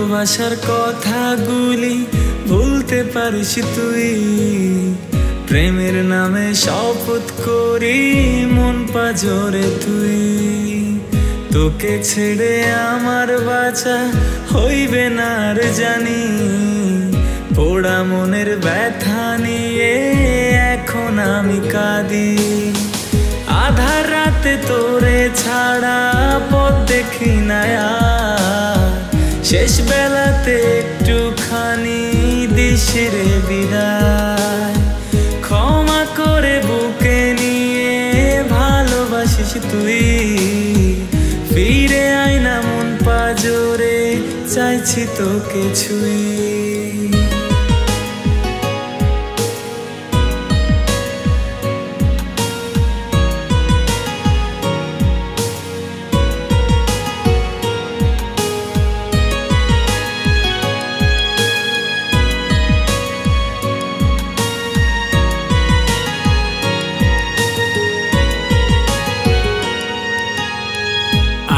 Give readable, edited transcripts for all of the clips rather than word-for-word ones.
ভালোবাসার কথাগুলি ভুলতে পারিস তুই, প্রেমের নামে শপথ করি মন পাজরে তুই। তোকে ছেড়ে আমার বাঁচা হইবে না রে জানি, পোড়া মনের ব্যথা নিয়ে এখন আমি কাঁদি। আধার রাতে তোরে ছাড়া পথ দেখি না আর, শেষ বেলাতে একটুখানি দিস রে বিদায়। ক্ষমা করে বুকে নিয়ে ভালোবাসিস তুই, ফিরে আয় না মন পাজরে চাইছি তোকে ছুঁই।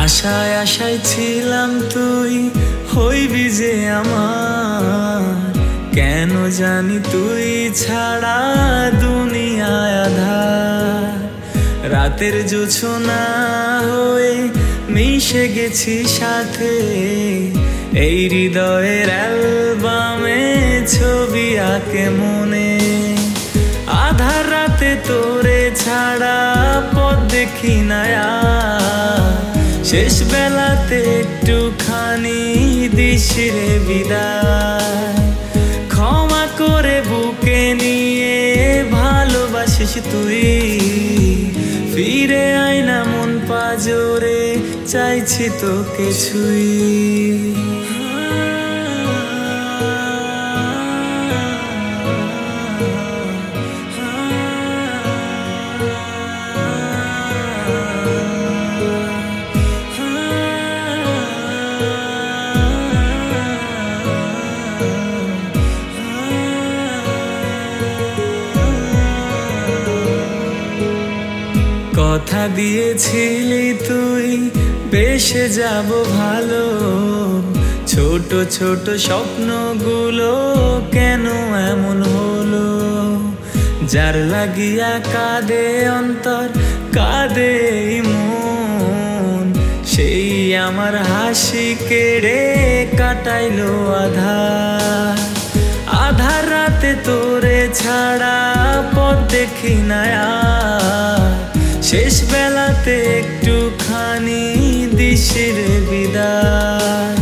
আশায় আশায় ছিলাম তুই হইবি যে আমার, কেন জানি তুই ছাড়া দুনিয়ায় আঁধার। রাতের জোছনা হয়ে মিশে গেছি সাথে, এই হৃদয়ের অ্যালবামে ছবি আঁকে মনে। আধার রাতে তোরে ছাড়া পথ দেখি না আর, শেষ বেলাতে একটুখানি দিস রে বিদায়। ক্ষমা করে বুকে নিয়ে ভালোবাসিস তুই, ফিরে আয় না মন পাজরে চাইছি তোকে ছুঁই। কথা দিয়েছিলি তুই বেসে যাব ভালো, ছোট ছোট স্বপ্নগুলো কেন এমন হলো। যার লাগিয়া কাঁদে অন্তর কাঁদে মন, সেই আমার হাসি কেড়ে কাটাইলো আধার। আধার রাতে তোরে ছাড়া পথ দেখি না আর, শেষ বেলাতে একটুখানি দিস রে বিদায়।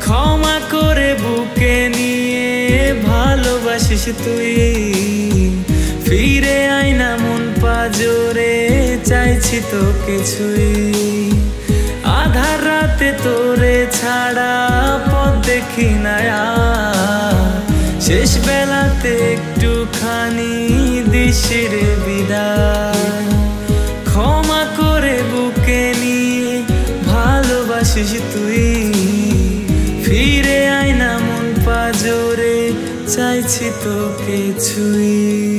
ক্ষমা করে বুকে নিয়ে ভালোবাসিস তুই, ফিরে আয় না মন পাজরে চাইছি তোকে ছুঁই। আধার রাতে তোরে ছাড়া পথ দেখি না আর, শেষ বেলাতে একটুখানি দিস রে বিদায়। ক্ষমা করে বুকে নিয়ে ভালোবাসিস তুই, ফিরে আয় না মন পাজরে চাইছি তোকে ছুঁই।